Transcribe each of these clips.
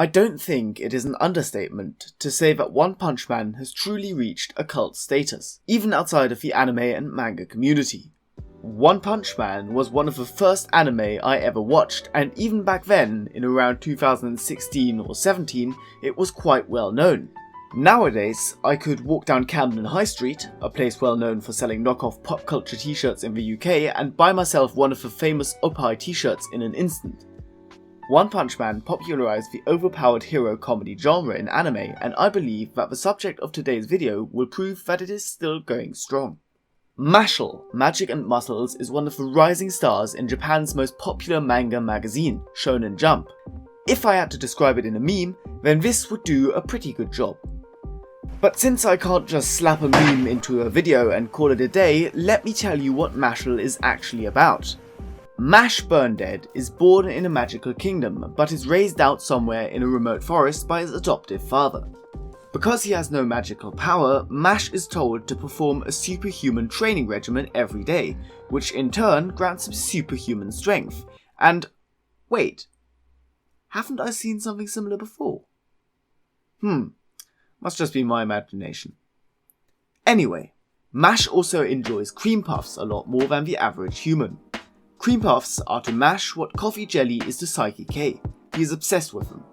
I don't think it is an understatement to say that One Punch Man has truly reached a cult status, even outside of the anime and manga community. One Punch Man was one of the first anime I ever watched, and even back then, in around 2016 or 17, it was quite well known. Nowadays, I could walk down Camden High Street, a place well known for selling knockoff pop culture t-shirts in the UK, and buy myself one of the famous Opie t-shirts in an instant. One Punch Man popularized the overpowered hero comedy genre in anime, and I believe that the subject of today's video will prove that it is still going strong. Mashle, Magic and Muscles, is one of the rising stars in Japan's most popular manga magazine, Shonen Jump. If I had to describe it in a meme, then this would do a pretty good job. But since I can't just slap a meme into a video and call it a day, let me tell you what Mashle is actually about. Mash Burndead is born in a magical kingdom, but is raised out somewhere in a remote forest by his adoptive father. Because he has no magical power, Mash is told to perform a superhuman training regimen every day, which in turn grants him superhuman strength. And wait, haven't I seen something similar before? Must just be my imagination. Anyway, Mash also enjoys cream puffs a lot more than the average human. Cream puffs are to Mash what coffee jelly is to Psyche K. He is obsessed with them.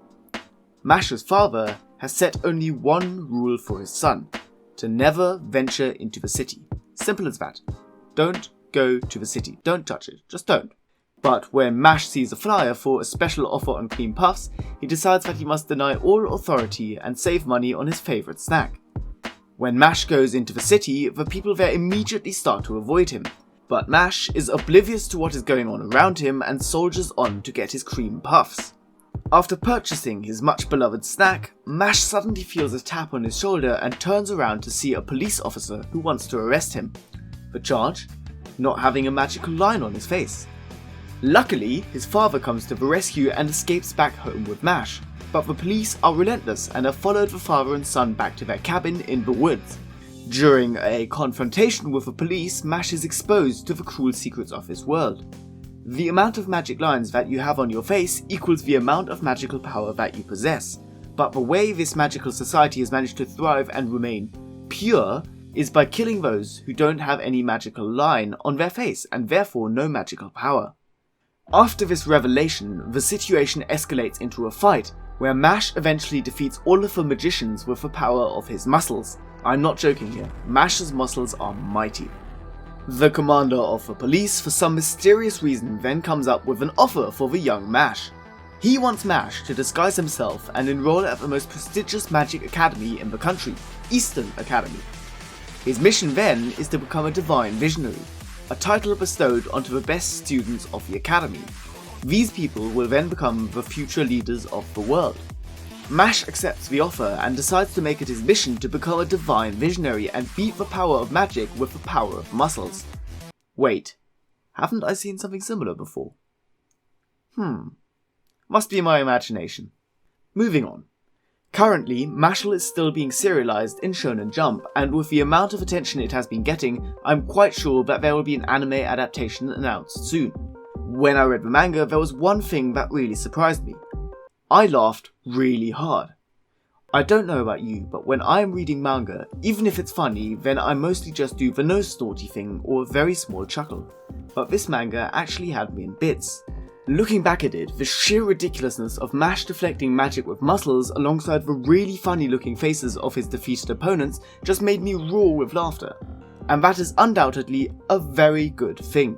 Mash's father has set only one rule for his son: to never venture into the city. Simple as that. Don't go to the city. Don't touch it. Just don't. But when Mash sees a flyer for a special offer on cream puffs, he decides that he must deny all authority and save money on his favourite snack. When Mash goes into the city, the people there immediately start to avoid him. But Mash is oblivious to what is going on around him and soldiers on to get his cream puffs. After purchasing his much beloved snack, Mash suddenly feels a tap on his shoulder and turns around to see a police officer who wants to arrest him. The charge? Not having a magical line on his face. Luckily, his father comes to the rescue and escapes back home with Mash, but the police are relentless and have followed the father and son back to their cabin in the woods. During a confrontation with the police, Mash is exposed to the cruel secrets of his world. The amount of magic lines that you have on your face equals the amount of magical power that you possess, but the way this magical society has managed to thrive and remain pure is by killing those who don't have any magical line on their face and therefore no magical power. After this revelation, the situation escalates into a fight where Mash eventually defeats all of the magicians with the power of his muscles. I'm not joking here, Mash's muscles are mighty. The commander of the police, for some mysterious reason, then comes up with an offer for the young Mash. He wants Mash to disguise himself and enroll at the most prestigious magic academy in the country, Eastern Academy. His mission then is to become a divine visionary, a title bestowed onto the best students of the academy. These people will then become the future leaders of the world. Mash accepts the offer and decides to make it his mission to become a divine visionary and beat the power of magic with the power of muscles. Wait, haven't I seen something similar before? Must be my imagination. Moving on. Currently, Mashle is still being serialized in Shonen Jump, and with the amount of attention it has been getting, I'm quite sure that there will be an anime adaptation announced soon. When I read the manga, there was one thing that really surprised me. I laughed really hard. I don't know about you, but when I am reading manga, even if it's funny, then I mostly just do the nose snorty thing or a very small chuckle. But this manga actually had me in bits. Looking back at it, the sheer ridiculousness of Mash deflecting magic with muscles alongside the really funny looking faces of his defeated opponents just made me roar with laughter. And that is undoubtedly a very good thing.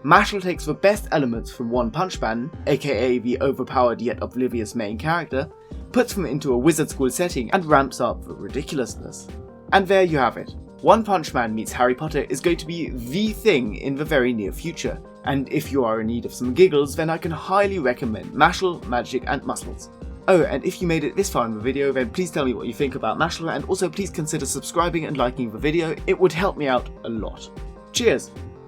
Mashle takes the best elements from One Punch Man, aka the overpowered yet oblivious main character, puts them into a wizard school setting and ramps up the ridiculousness. And there you have it. One Punch Man meets Harry Potter is going to be the thing in the very near future, and if you are in need of some giggles, then I can highly recommend Mashle, Magic and Muscles. Oh, and if you made it this far in the video, then please tell me what you think about Mashle, and also please consider subscribing and liking the video, it would help me out a lot. Cheers!